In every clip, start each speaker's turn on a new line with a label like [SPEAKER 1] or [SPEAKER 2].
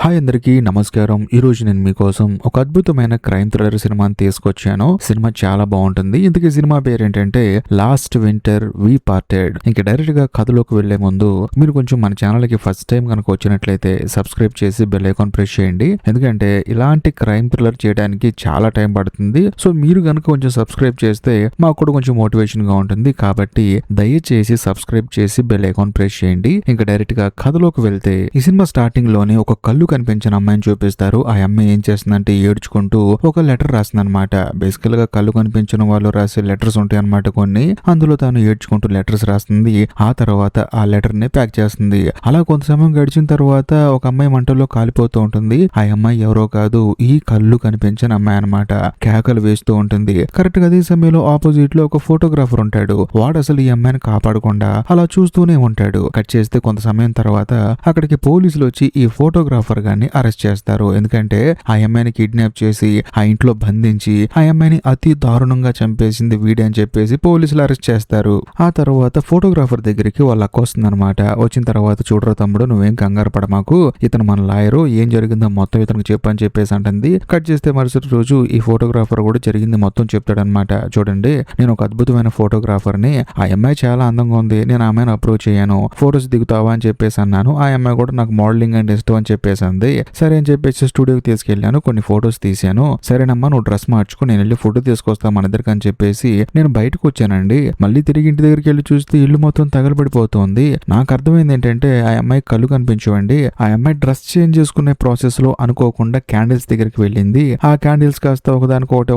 [SPEAKER 1] Hi అందరికీ నమస్కారం. ఈ రోజు నేను మీకోసం ఒక అద్భుతమైన క్రైమ్ థ్రిల్లర్ సినిమాని తీసుకొచ్చాను. సినిమా చాలా బాగుంటుంది. ఇంతకీ సినిమా పేరు ఏంటంటే లాస్ట్ వింటర్ వి పార్టెడ్. ఇంక డైరెక్ట్ గా కథలోకి వెళ్లే ముందు మీరు కొంచెం మన ఛానల్ కి ఫస్ట్ టైం కనుక వచ్చినట్లయితే సబ్స్క్రైబ్ చేసి బెల్ ఐకాన్ ప్రెస్ చేయండి. ఎందుకంటే ఇలాంటి క్రైమ్ థ్రిల్లర్ చేయడానికి చాలా టైం పడుతుంది. సో మీరు కనుక కొంచెం సబ్స్క్రైబ్ చేస్తే మాకు కూడా కొంచెం మోటివేషన్ గా ఉంటుంది. కాబట్టి దయచేసి సబ్స్క్రైబ్ చేసి బెల్ ఐకాన్ ప్రెస్ చేయండి. ఇంకా డైరెక్ట్ గా కథలోకి వెళ్తే ఈ సినిమా స్టార్టింగ్ లోనే ఒక కళ్ళు కనిపించిన అమ్మాయిని చూపిస్తారు. ఆ అమ్మాయి ఏం చేస్తుందంటే ఏడ్చుకుంటూ ఒక లెటర్ రాస్తుందన్నమాట. బేసికల్ గా కళ్ళు కనిపించిన వాళ్ళు రాసే లెటర్స్ ఉంటాయి అన్నమాట కొన్ని. అందులో తాను ఏడ్చుకుంటూ లెటర్స్ రాస్తుంది. ఆ తర్వాత ఆ లెటర్ ని ప్యాక్ చేస్తుంది. అలా కొంత సమయం గడిచిన తర్వాత ఒక అమ్మాయి మంటల్లో కాలిపోతూ ఉంటుంది. ఆ అమ్మాయి ఎవరో కాదు, ఈ కళ్ళు కనిపించిన అమ్మాయి అన్నమాట. కేకలు వేస్తూ ఉంటుంది. కరెక్ట్ గా అదే సమయంలో ఆపోజిట్ లో ఒక ఫోటోగ్రాఫర్ ఉంటాడు. వాడు అసలు ఈ అమ్మాయిని కాపాడకుండా అలా చూస్తూనే ఉంటాడు. కట్ చేస్తే కొంత సమయం తర్వాత అక్కడికి పోలీసులు వచ్చి ఈ ఫోటోగ్రాఫర్ గారిని అరెస్ట్ చేస్తారు. ఎందుకంటే ఆ అమ్మాయిని కిడ్నాప్ చేసి ఆ ఇంట్లో బంధించి ఆ అమ్మాయిని అతి దారుణంగా చంపేసింది వీడే అని చెప్పేసి పోలీసులు అరెస్ట్ చేస్తారు. ఆ తర్వాత ఫోటోగ్రాఫర్ దగ్గరికి వాళ్ళ అక్క వస్తుంది అనమాట. వచ్చిన తర్వాత చూడరా తమ్ముడు, నువ్వేం కంగారు పడమాకు, ఇతను మన లాయరు, ఏం జరిగిందో మొత్తం ఇతనికి చెప్పని చెప్పేసి అంటుంది. కట్ చేస్తే మరుసటి రోజు ఈ ఫోటోగ్రాఫర్ కూడా జరిగింది మొత్తం చెప్తాడనమాట. చూడండి, నేను ఒక అద్భుతమైన ఫోటోగ్రాఫర్ ని, ఆ అమ్మాయి చాలా అందంగా ఉంది, నేను ఆ అమ్మాయిని అప్రోచ్ అయ్యాను, ఫోటోస్ దిగుతావా అని చెప్పేసి అన్నాను. ఆ అమ్మాయి కూడా నాకు మోడలింగ్ అంటే ఇష్టం అని చెప్పేసి అంది. సరే అని చెప్పేసి స్టూడియోకి తీసుకెళ్లాను, కొన్ని ఫొటోస్ తీసాను. సరేనమ్మా నువ్వు డ్రెస్ మార్చుకో, నేను వెళ్ళి ఫోటో తీసుకొస్తా మన ఇద్దరికి అని చెప్పేసి నేను బయటకు వచ్చానండి. మళ్ళీ తిరిగి ఇంటి దగ్గరికి వెళ్ళి చూస్తే ఇల్లు మొత్తం తగలబడిపోతుంది. నాకు అర్థమైంది ఏంటంటే ఆ అమ్మాయి కళ్ళు కనిపించవండి. ఆ అమ్మాయి డ్రెస్ చేంజ్ చేసుకునే ప్రాసెస్ లో అనుకోకుండా క్యాండిల్స్ దగ్గరికి వెళ్ళింది. ఆ క్యాండిల్స్ కాస్త ఒకదానికొకటి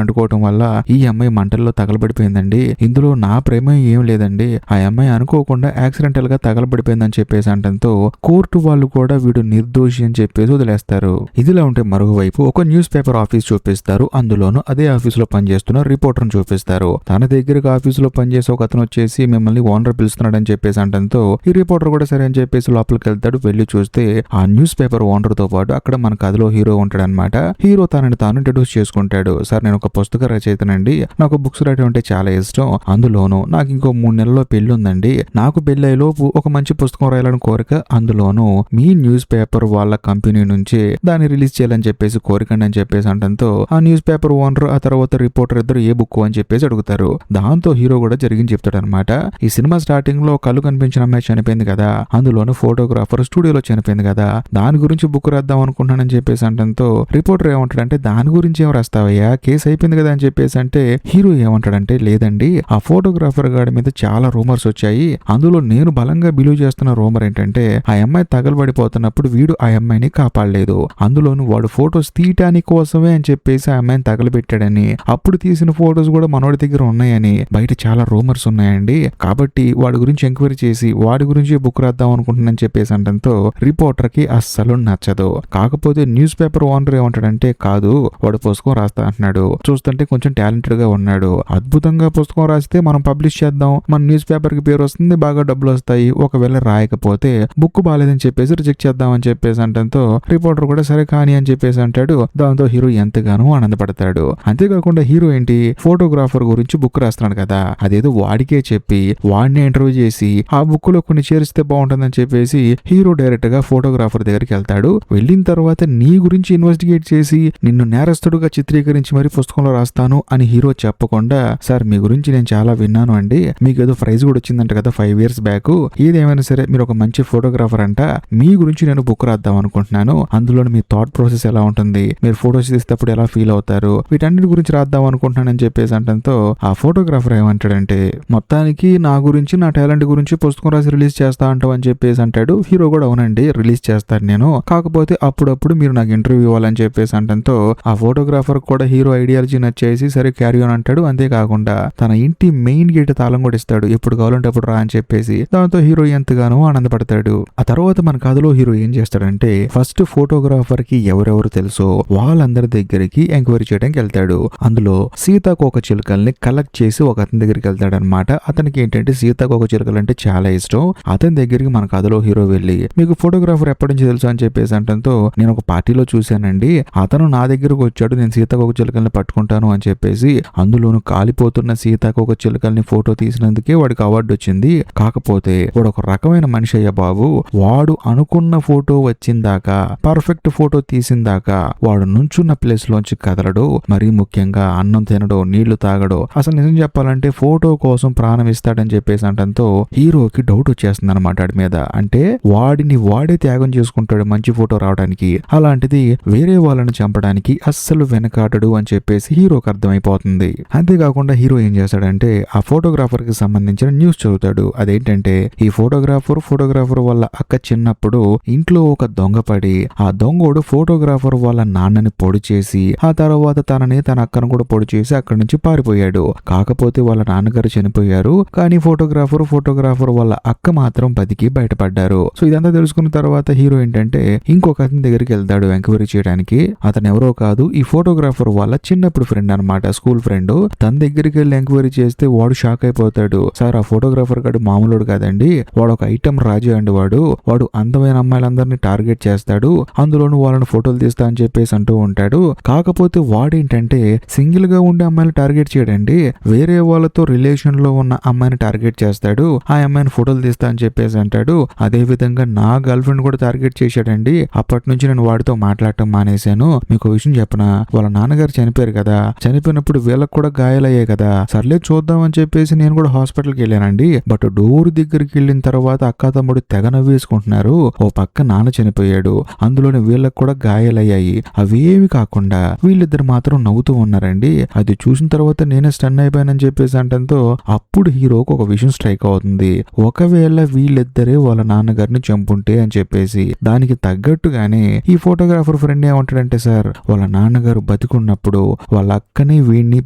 [SPEAKER 1] అంటుకోవటం వల్ల ఈ అమ్మాయి మంటల్లో తగలబడిపోయిందండి. ఇందులో నా ప్రేమ ఏం లేదండి. ఆ అమ్మాయి అనుకోకుండా యాక్సిడెంటల్ గా తగలబడిపోయిందని చెప్పేసి అంటంతో కోర్టు వాళ్ళు కూడా వీడు నిర్దోషి అని చెప్పేసి వదిలేస్తారు. ఇదిలా ఉంటే మరోవైపు ఒక న్యూస్ పేపర్ ఆఫీస్ చూపిస్తారు. అందులోనూ అదే ఆఫీస్ లో పనిచేస్తున్న రిపోర్టర్ చూపిస్తారు. తన దగ్గరకు ఆఫీస్ లో పనిచేసే ఒక అతను వచ్చేసి మిమ్మల్ని ఓనర్ పిలుస్తున్నాడు అని చెప్పేసి అంటంతో ఈ రిపోర్టర్ కూడా సరే అని చెప్పేసి లోపలికి వెళ్తాడు. వెళ్ళి చూస్తే ఆ న్యూస్ పేపర్ ఓనర్ తో పాటు అక్కడ మన కథలో హీరో ఉంటాడు అనమాట. హీరో తనని తాను ఇంట్రడ్యూస్ చేసుకుంటాడు. సార్, నేను ఒక పుస్తక రచయితనండి, నాకు బుక్స్ రాయడం అంటే చాలా ఇష్టం, అందులోనూ నాకు ఇంకో 3 నెలల్లో పెళ్లి ఉందండి, నాకు పెళ్లి అయ్యేలోపు ఒక మంచి పుస్తకం రాయాలని కోరిక, అందులోనూ మీ న్యూస్ పేపర్ వాళ్ళ కంపెనీ నుంచి దాన్ని రిలీజ్ చేయాలని చెప్పేసి కోరికండి అని చెప్పేసి అంటంతో ఆ న్యూస్ పేపర్ ఓనర్ ఆ తర్వాత రిపోర్టర్ ఇద్దరు ఏ బుక్ అని చెప్పేసి అడుగుతారు. దాంతో హీరో కూడా జరిగింది చెప్తాడు అనమాట. ఈ సినిమా స్టార్టింగ్ లో కళ్ళు కనిపించిన అమ్మాయి చనిపోయింది కదా, అందులోనూ ఫోటోగ్రాఫర్ స్టూడియోలో చనిపోయింది కదా, దాని గురించి బుక్ రాద్దాం అనుకుంటున్నానని చెప్పేసి అంటంతో రిపోర్టర్ ఏమంటాడంటే దాని గురించి ఏం రాస్తావయ్యా, కేసు అయిపోయింది కదా అని చెప్పేసి అంటే హీరో ఏమంటాడంటే లేదండి, ఆ ఫోటోగ్రాఫర్ గాడి మీద చాలా రూమర్స్ వచ్చాయి, అందులో నేను బలంగా బిలీవ్ చేస్తున్న రూమర్ ఏంటంటే ఆ అమ్మాయి తగలబడిపోతున్నప్పుడు వీడు ఆ అమ్మాయిని కాపాడలేదు, అందులోనూ వాడు ఫొటోస్ తీయటానికి కోసమే అని చెప్పేసి ఆ అమ్మాయిని తగలబెట్టాడని, అప్పుడు తీసిన ఫొటోస్ కూడా మనోడి దగ్గర ఉన్నాయని బయట చాలా రూమర్స్ ఉన్నాయండి, కాబట్టి వాడి గురించి ఎంక్వైరీ చేసి వాడి గురించి బుక్ రాద్దాం అనుకుంటున్నానని చెప్పేసి అంటంతో రిపోర్టర్ కి అస్సలు నచ్చదు. కాకపోతే న్యూస్ పేపర్ ఓనర్ ఏమంటాడంటే కాదు, వాడు పుస్తకం రాస్తా అంటున్నాడు, చూస్తుంటే కొంచెం టాలెంటెడ్ గా ఉన్నాడు, అద్భుతంగా పుస్తకం రాస్తే మనం పబ్లిష్ చేద్దాం, మన న్యూస్ పేపర్ కి పేరు వస్తుంది, బాగా డబ్బులు వస్తాయి, ఒకవేళ రాయకపోతే బుక్ బాలేదని చెప్పేసి రిజెక్ట్ చేద్దాం అని చెప్పేసి అంటంతో రిపోర్టర్ కూడా సరే కానీ అని చెప్పేసి అంటాడు. దాంతో హీరో ఎంతగానో ఆనందపడతాడు. అంతేకాకుండా హీరో ఏంటి, ఫోటోగ్రాఫర్ గురించి బుక్ రాస్తున్నాడు కదా, అదేదో వాడికే చెప్పి వాడిని ఇంటర్వ్యూ చేసి ఆ బుక్ లో కొన్ని చేరిస్తే బాగుంటుందని చెప్పేసి హీరో డైరెక్ట్ గా ఫోటోగ్రాఫర్ దగ్గరికి వెళ్తాడు. వెళ్ళిన తర్వాత నీ గురించి ఇన్వెస్టిగేట్ చేసి నిన్ను నేరస్తుడుగా చిత్రీకరించి మరి పుస్తకంలో రాస్తాను అని హీరో చెప్పకుండా, సార్ మీ గురించి నేను చాలా విన్నాను అండి, మీకు ఏదో ప్రైజ్ కూడా వచ్చిందంట కదా 5 years బ్యాక్, ఏదేమైనా సరే మీరు ఒక మంచి ఫోటోగ్రాఫర్ అంట, మీ గురించి నేను బుక్ రాద్దాం అనుకుంటున్నాను, అందులో మీ థాట్ ప్రాసెస్ ఎలా ఉంటుంది, మీరు ఫోటోస్ తీసేటప్పుడు ఎలా ఫీల్ అవుతారు, వీటన్నిటి గురించి రాద్దాం అనుకుంటున్నానని చెప్పేసి అంటంతో ఆ ఫోటోగ్రాఫర్ ఏమంటాడంటే మొత్తానికి నా గురించి నా టాలెంట్ గురించి పుస్తకం రాసి రిలీజ్ చేస్తా అంటావు అని చెప్పేసి అంటాడు. హీరో కూడా అవునండి రిలీజ్ చేస్తాను నేను, కాకపోతే అప్పుడప్పుడు మీరు నాకు ఇంటర్వ్యూ ఇవ్వాలని చెప్పేసి అంటంతో ఆ ఫోటోగ్రాఫర్ కూడా హీరో ఐడియాలజీ నచ్చేసి సరే క్యారీ ఆన్ అంటాడు. అంతేకాకుండా తన ఇంటి మెయిన్ గేట్ తాళం కూడా ఇస్తాడు, ఎప్పుడు కావాలంటే అప్పుడు రా అని చెప్పేసి. దాంతో హీరో ఎంతగానో ఆనందపడతాడు. ఆ తర్వాత మన కథలో హీరో ఏం చేస్తాడంటే ఫస్ట్ ఫోటోగ్రాఫర్ కి ఎవరెవరు తెలుసో వాళ్ళందరి దగ్గరికి ఎంక్వైరీ చేయడానికి వెళ్తాడు. అందులో సీతాకోక చిలుకల్ని కలెక్ట్ చేసి ఒక అతని దగ్గరికి వెళ్తాడు అనమాట. అతనికి ఏంటంటే సీతాకోక చిలుకలు అంటే చాలా ఇష్టం. అతని దగ్గరికి మన కథలో హీరో వెళ్ళి మీకు ఫోటోగ్రాఫర్ ఎప్పటి నుంచి తెలుసు అని చెప్పేసి అంటంతో నేను ఒక పార్టీలో చూశానండి, అతను నా దగ్గరకు వచ్చాడు, నేను సీతాకోక చిలుకల్ని పట్టుకుంటాను అని చెప్పేసి, అందులోను కాలిపోతున్న సీతాకోక చిలుకల్ని ఫోటో తీసినందుకే వాడికి అవార్డు వచ్చింది. కాకపోతే వాడు ఒక రకమైన మనిషి అయ్యా బాబు, వాడు అనుకున్న ఫోటో వచ్చిందాకా, పర్ఫెక్ట్ ఫోటో తీసిందాకా వాడు నుంచున్న ప్లేస్ లోంచి కదలడు. మరీ ముఖ్యంగా అన్నం తినడు, నీళ్లు తాగడు. అసలు నిజం చెప్పాలంటే ఫోటో కోసం ప్రాణం ఇస్తాడని చెప్పేసి అంటంతో హీరోకి డౌట్ వచ్చేస్తుంది అనమాట వాడి మీద. అంటే వాడిని వాడే త్యాగం చేసుకుంటాడు మంచి ఫోటో రావడానికి, అలాంటిది వేరే వాళ్ళని చంపడానికి అస్సలు వెనకాడడు అని చెప్పేసి హీరోకి అర్థమైపోతుంది. అంతేకాకుండా హీరో ఏం చేస్తాడంటే ఆ ఫోటోగ్రాఫర్ కి సంబంధించిన న్యూస్ చదువుతాడు. అదేంటంటే ఈ ఫోటోగ్రాఫర్ వాళ్ళ అక్క చిన్నప్పుడు ఇంట్లో ఒక దొంగ పడి, ఆ దొంగోడు ఫోటోగ్రాఫర్ వాళ్ళ నాన్నని పొడి చేసి, ఆ తర్వాత తనని తన అక్కను కూడా పొడి చేసి అక్కడి నుంచి పారిపోయాడు. కాకపోతే వాళ్ళ నాన్నగారు చనిపోయారు, కానీ ఫోటోగ్రాఫర్ వాళ్ళ అక్క మాత్రం బతికి బయటపడ్డారు. సో ఇదంతా తెలుసుకున్న తర్వాత హీరో ఏంటంటే ఇంకొక అతని దగ్గరికి వెళ్తాడు ఎంక్వైరీ చేయడానికి. అతను ఎవరో కాదు, ఈ ఫోటోగ్రాఫర్ వాళ్ళ చిన్నప్పుడు ఫ్రెండ్ అనమాట, స్కూల్ ఫ్రెండ్. తన దగ్గరికి వెళ్ళి ఎంక్వైరీ చేస్తే వాడు షాక్ అయిపోతాడు. సార్, ఆ ఫోటోగ్రాఫర్ గారు మామూలుడు కాదండి, వాడు ఒక ఐటమ్ రాజు అండి. వాడు అందమైన అమ్మాయిలందరినీ టార్గెట్ చేస్తాడు, అందులోనూ వాళ్ళని ఫోటోలు తీస్తా అని చెప్పేసి అంటూ ఉంటాడు. కాకపోతే వాడేంటంటే సింగిల్ గా ఉండే అమ్మాయిని టార్గెట్ చేయడండి, వేరే వాళ్ళతో రిలేషన్ లో ఉన్న అమ్మాయిని టార్గెట్ చేస్తాడు, ఆ అమ్మాయిని ఫోటోలు తీస్తా అని చెప్పేసి అంటాడు. అదే విధంగా నా గర్ల్ ఫ్రెండ్ కూడా టార్గెట్ చేశాడండి, అప్పటి నుంచి నేను వాడితో మాట్లాడటం మానేశాను. మీకు విషయం చెప్పనా, వాళ్ళ నాన్నగారు చనిపోయారు కదా, చనిపోయినప్పుడు వీళ్ళకి కూడా గాయాలయ్యాయి కదా, సర్లే చూద్దాం అని చెప్పేసి నేను కూడా హాస్పిటల్కి వెళ్ళానండి. బట్ డోర్ దగ్గరికి వెళ్ళిన తర్వాత అక్క తమ్ముడు తెగ నవ్వేసుకుంటున్నారు. ఓ పక్క నాన్న చనిపోయాడు, అందులోని వీళ్ళకి కూడా గాయాలయ్యాయి, అవేమి కాకుండా వీళ్ళిద్దరు మాత్రం నవ్వుతూ ఉన్నారండి. అది చూసిన తర్వాత నేనే స్టన్ అయిపోయానని చెప్పేసి అంటంతో అప్పుడు హీరోకి ఒక విషయం స్ట్రైక్ అవుతుంది. ఒకవేళ వీళ్ళిద్దరే వాళ్ళ నాన్నగారిని చంపుంటే అని చెప్పేసి, దానికి తగ్గట్టుగానే ఈ ఫోటోగ్రాఫర్ ఫ్రెండ్ ఏమంటాడంటే, సార్ వాళ్ళ నాన్నగారు బతికున్నప్పుడు వాళ్ళ అక్కని వీడిని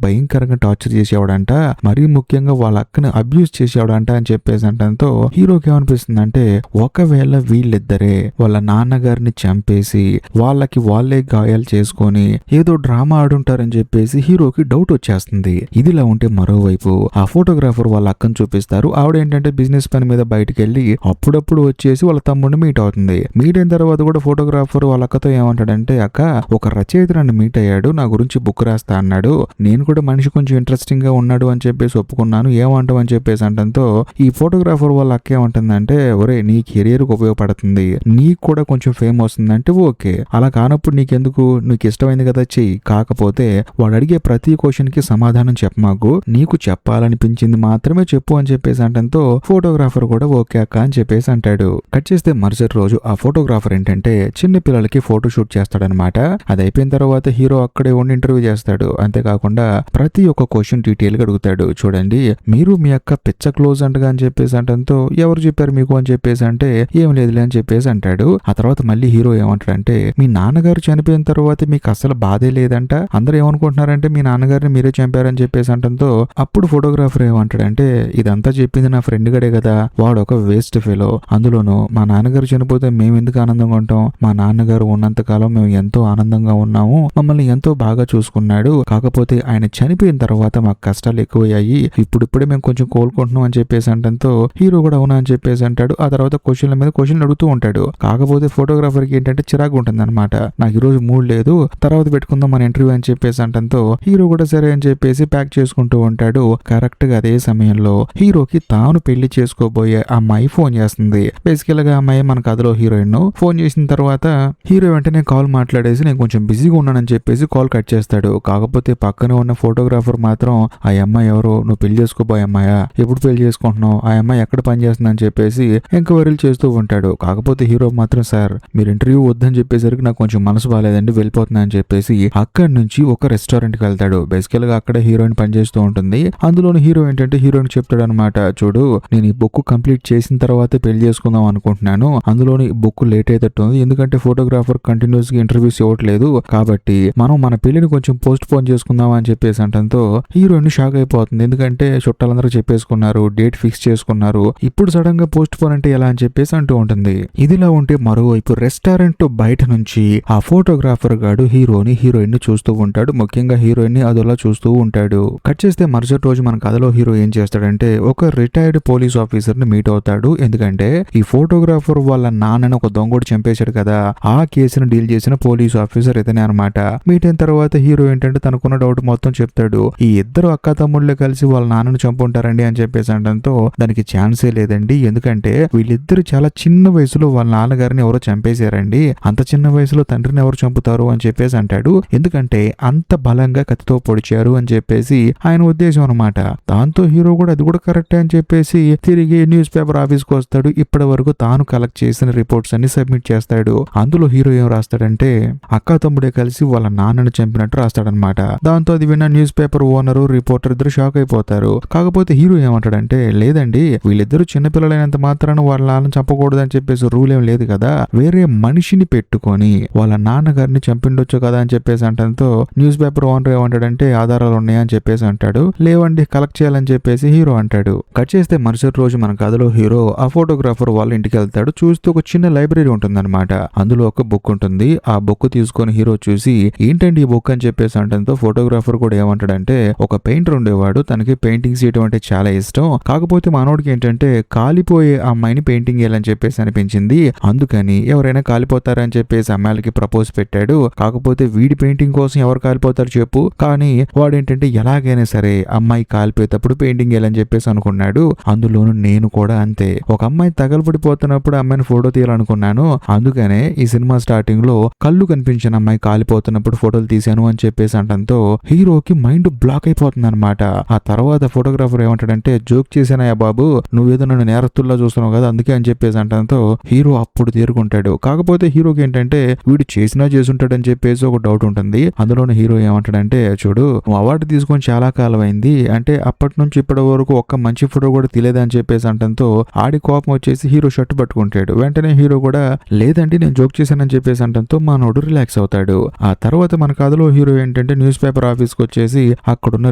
[SPEAKER 1] భయంకరంగా టార్చర్ చేసేవాడంట, మరీ ముఖ్యంగా వాళ్ళ అక్కని అబ్యూస్ చేసేవాడంట అని చెప్పేసి అంటంతో హీరోకి ఏమనిపిస్తుందంటే ఒకవేళ వీళ్ళిద్దరే వాళ్ళ నాన్నగారిని చంపేసి వాళ్ళకి వాళ్ళే గాయాలు చేసుకొని ఏదో డ్రామా ఆడుంటారని చెప్పేసి హీరోకి డౌట్ వచ్చేస్తుంది. ఇదిలా ఉంటే మరోవైపు ఆ ఫోటోగ్రాఫర్ వాళ్ళ అక్కను చూపిస్తారు. ఆవిడ ఏంటంటే బిజినెస్ పని మీద బయటకు వెళ్ళి అప్పుడప్పుడు వచ్చేసి వాళ్ళ తమ్ముడిని మీట్ అవుతుంది. మీట్ అయిన తర్వాత కూడా ఫోటోగ్రాఫర్ వాళ్ళ అక్కతో ఏమంటాడంటే, అక్క, ఒక రచయిత నన్ను మీట్ అయ్యాడు, నా గురించి బుక్ రాస్తా అన్నాడు, నేను కూడా మనిషి కొంచెం ఇంట్రెస్టింగ్ గా ఉన్నాడు అని చెప్పేసి ఒప్పుకున్నాను, ఏమంటావు అని చెప్పేసి అంటంతో ఈ ఫోటోగ్రాఫర్ వాళ్ళ అక్క ఏమంటుందంటే, ఒరే నీ కెరియర్ కు ఉపయోగపడుతుంది, నీకు కూడా కొంచెం ఫేమ్ వస్తుందంటే ఓకే, అలా కానప్పుడు నీకెందుకు, నీకు ఇష్టమైంది కదా చెయ్యి, కాకపోతే వాడు అడిగే ప్రతి క్వశ్చన్ కి సమాధానం చెప్పమాకు, నీకు చెప్పాలనిపించింది మాత్రమే చెప్పు అని చెప్పేసి అంటంతో ఫోటోగ్రాఫర్ కూడా ఓకే అక్క అని చెప్పేసి అంటాడు. కట్ చేస్తే మరుసటి రోజు ఆ ఫోటోగ్రాఫర్ ఏంటంటే చిన్న పిల్లలకి ఫోటో షూట్ చేస్తాడనమాట. అది అయిపోయిన తర్వాత హీరో అక్కడే ఉండి ఇంటర్వ్యూ చేస్తాడు. అంతేకాకుండా ప్రతి ఒక్క క్వశ్చన్ డీటెయిల్ గా అడుగుతాడు. చూడండి, మీరు మీ అక్క పిచ్చ క్లోజ్ అంటగా అని చెప్పేసి అంటంతో ఎవరు చెప్పారు మీకు అని చెప్పేసి అంటే ఏం లేదులే అని చెప్పేసి అంటాడు. ఆ తర్వాత మళ్ళీ హీరో ఏమంటాడంటే, మీ నాన్నగారు చనిపోయిన తర్వాత మీకు అసలు బాధే లేదంట, అందరూ ఏమనుకుంటున్నారంటే మీ నాన్నగారిని మీరే చంపారని చెప్పేసి అంటంతో అప్పుడు ఫోటోగ్రాఫర్ ఏమంటాడంటే, ఇదంతా చెప్పింది నా ఫ్రెండ్ గడే కదా, వాడు ఒక వేస్ట్ ఫెలో, అందులోనూ మా నాన్నగారు చనిపోతే మేము ఎందుకు ఆనందంగా ఉంటాం, మా నాన్నగారు ఉన్నంత కాలం మేము ఎంతో ఆనందంగా ఉన్నాము, మమ్మల్ని ఎంతో బాగా చూసుకున్నాడు, కాకపోతే ఆయన చనిపోయిన తర్వాత మాకు కష్టాలు ఎక్కువయ్యాయి, ఇప్పుడిప్పుడే మేము కొంచెం కోలుకుంటున్నాం అని చెప్పేసి అంటంతో హీరో కూడా అవునా అని చెప్పేసి అంటాడు. ఆ తర్వాత క్వశ్చన్ల మీద క్వశ్చన్లు అడుగుతూ ఉంటాడు. కాకపోతే ఫోటోగ్రాఫర్ కి ఏంటంటే చిరాకు ఉంటుంది అనమాట, నాకు ఈ రోజు మూడ్ లేదు, తర్వాత పెట్టుకుందాం మన ఇంటర్వ్యూ అని చెప్పేసి అంటంతో హీరో కూడా సరే అని చెప్పేసి ప్యాక్ చేసుకుంటూ ఉంటాడు. కరెక్ట్ గా అదే సమయంలో హీరోకి తాను పెళ్లి చేసుకోబోయే అమ్మాయి ఫోన్ చేస్తుంది. బేసికల్ గా అమ్మాయి మన కథలో హీరోయిన్. ఫోన్ చేసిన తర్వాత హీరో వెంటనే కాల్ మాట్లాడేసి నేను కొంచెం బిజీగా ఉన్నానని చెప్పేసి కాల్ కట్ చేస్తాడు. కాకపోతే పక్కనే ఉన్న ఫోటోగ్రాఫర్ మాత్రం, ఆ అమ్మాయి ఎవరు, నువ్వు పెళ్లి చేసుకోబోయే అమ్మాయా, ఎప్పుడు పెళ్లి చేసుకుంటున్నావు, ఆ అమ్మాయి ఎక్కడ పని చేస్తుందని చెప్పేసి ఎంక్వైరీలు చేస్తూ ఉంటాడు. కాకపోతే హీరో మాత్రం, సార్ మీరు ఇంటర్వ్యూ వద్దని చెప్పేసరికి నాకు కొంచెం మనసు బాగాలేదండి, వెళ్ళిపోతున్నా అని చెప్పేసి అక్కడి నుంచి ఒక రెస్టారెంట్ కి వెళ్తాడు. బేసికల్ గా అక్కడ హీరోయిన్ పనిచేస్తూ ఉంటుంది. అందులోని హీరో ఏంటంటే హీరోయిన్ చెప్తాడు అనమాట, చూడు నేను ఈ బుక్ కంప్లీట్ చేసిన తర్వాతే పెళ్లి చేసుకుందాం అనుకుంటున్నాను, అందులోని బుక్ లేట్ అయ్యేటట్టుంది, ఎందుకంటే ఫోటోగ్రాఫర్ కంటిన్యూస్ గా ఇంటర్వ్యూస్ ఇవ్వట్లేదు, కాబట్టి మనం మన పెళ్లిని కొంచెం పోస్ట్ పోన్ చేసుకుందాం అని చెప్పేసి అంటంతో హీరోయిన్ షాక్ అయిపోతుంది. ఎందుకంటే చుట్టాలందరూ చెప్పేసుకున్నారు, డేట్ ఫిక్స్ చేసుకున్నారు, ఇప్పుడు సడన్ గా పోస్ట్ పోన్ అంటే ఎలా అని చెప్పేసి అంటూ ఉంటుంది. ఇదిలా ఉంటే మరోవైపు రెస్టారెంట్ బయట నుంచి ఆ ఫోటోగ్రాఫర్ గాడు హీరోయిన్ ని చూస్తూ ఉంటాడు. ముఖ్యంగా హీరోయిన్ ని అదోలా చూస్తూ ఉంటాడు. కట్ చేస్తే మరుసటి రోజు మన కథలో హీరో ఏం చేస్తాడంటే ఒక రిటైర్డ్ పోలీస్ ఆఫీసర్ ని మీట్ అవుతాడు. ఎందుకంటే ఈ ఫోటోగ్రాఫర్ వాళ్ళ నాన్నని ఒక దొంగోడు చంపేశాడు కదా, ఆ కేసును డీల్ చేసిన పోలీస్ ఆఫీసర్ ఇతనే అనమాట. మీట్ అయిన తర్వాత హీరో ఏంటంటే తనకున్న డౌట్ మొత్తం చెప్తాడు. ఈ ఇద్దరు అక్క తమ్ముళ్ళే కలిసి వాళ్ళ నాన్నని చంపుంటారండి అని చెప్పేసి అనడంతో దానికి ఛాన్సే లేదండి, ఎందుకంటే వీళ్ళిద్దరు చాలా చిన్న వయసులో వాళ్ళ నాన్నగారిని తండ్రిని ఎవరో చంపేశారండి, అంత చిన్న వయసులో తండ్రిని ఎవరు చంపుతారు అని చెప్పేసి అంటాడు. ఎందుకంటే అంత బలంగా కత్తితో పొడిచారు అని చెప్పేసి ఆయన ఉద్దేశం అనమాట. దాంతో హీరో కూడా అది కూడా కరెక్టే అని చెప్పేసి తిరిగి న్యూస్ పేపర్ ఆఫీస్కి వస్తాడు. ఇప్పటి వరకు తాను కలెక్ట్ చేసిన రిపోర్ట్స్ అన్ని సబ్మిట్ చేస్తాడు. అందులో హీరో ఏం రాస్తాడంటే అక్క తమ్ముడే కలిసి వాళ్ళ నాన్నను చంపినట్టు రాస్తాడనమాట. దాంతో అది విన్న న్యూస్ పేపర్ ఓనరు రిపోర్టర్ ఇద్దరు షాక్ అయిపోతారు. కాకపోతే హీరో ఏమంటాడంటే లేదండి, వీళ్ళిద్దరూ చిన్నపిల్లలైనంత మాత్రాన వాళ్ళ నాన్న చంపకూడదు అని చెప్పేసి రూల్ ఏం లేదు కదా, వేరే మనిషిని పెట్టుకొని వాళ్ళ నాన్నగారిని చంపిండొచ్చు కదా అని చెప్పేసి అంటంతో న్యూస్ పేపర్ ఓనర్ ఏమంటాడంటే ఆధారాలు ఉన్నాయని చెప్పేసి అంటాడు. లేవండి, కలెక్ట్ చేయాలని చెప్పేసి హీరో అంటాడు. కట్ చేస్తే మరుసటి రోజు మన కథలో హీరో ఆ ఫోటోగ్రాఫర్ వాళ్ళ ఇంటికి వెళ్తాడు. చూస్తూ ఒక చిన్న లైబ్రరీ ఉంటుందన్నమాట. అందులో ఒక బుక్ ఉంటుంది. ఆ బుక్ తీసుకొని హీరో చూసి ఏంటండి ఈ బుక్ అని చెప్పేసి అంటంతో ఫోటోగ్రాఫర్ కూడా ఏమంటాడంటే ఒక పెయింటర్ ఉండేవాడు, తనకి పెయింటింగ్ చేయడం అంటే చాలా ఇష్టం, కాకపోతే మనోడికి ఏంటంటే కాలిపోయే అమ్మాయిని పెయింటింగ్ వేయాలని చెప్పేసి అనిపించింది, అందుకని ఎవరైనా కాలిపోతారని చెప్పేసి అమ్మాయిలకి ప్రపోజ్ పెట్టాడు. కాకపోతే వీడి పెయింటింగ్ కోసం ఎవరు కాలిపోతారు చెప్పు, కానీ వాడేంటంటే ఎలాగైనా సరే అమ్మాయి కాలిపోయేటప్పుడు పెయింటింగ్ వేయాలని చెప్పేసి అనుకున్నాడు. అందులోనూ నేను కూడా అంతే, ఒక అమ్మాయి తగలబడిపోతున్నప్పుడు అమ్మాయిని ఫోటో తీయాలనుకున్నాను, అందుకనే ఈ సినిమా స్టార్టింగ్ లో కళ్ళు కనిపించిన అమ్మాయి కాలిపోతున్నప్పుడు ఫోటోలు తీశాను అని చెప్పేసి అంటంతో హీరోకి మైండ్ బ్లాక్ అయిపోతుంది అనమాట. ఆ తర్వాత ఫోటోగ్రాఫర్ ఏమంటాడంటే జోక్ చేశానయ్యా బాబు, నువ్వేదో నన్ను నేరస్తుల్లా చూస్తున్నావు కదా అందుకే అని చెప్పేసి అంటంతో హీరో అప్పుడు తీరుకుంటాడు. కాకపోతే హీరోకి ఏంటంటే వీడు చేసినా చేసుంటాడని చెప్పేసి ఒక డౌట్ ఉంటుంది. అందులోనే హీరో ఏమంటాడంటే చూడు, నువ్వు అవార్డు తీసుకొని చాలా కాలం అయింది, అంటే అప్పటి నుంచి ఇప్పటి వరకు ఒక్క మంచి ఫోటో కూడా తీలేదని చెప్పేసి అంటంతో ఆడి కోపం వచ్చేసి హీరో షర్ట్ పట్టుకుంటాడు. వెంటనే హీరో కూడా లేదండి నేను జోక్ చేశానని చెప్పేసి అంటంతో మనోడు రిలాక్స్ అవుతాడు. ఆ తర్వాత మన కథలో హీరో ఏంటంటే న్యూస్ పేపర్ ఆఫీస్కి వచ్చేసి అక్కడున్న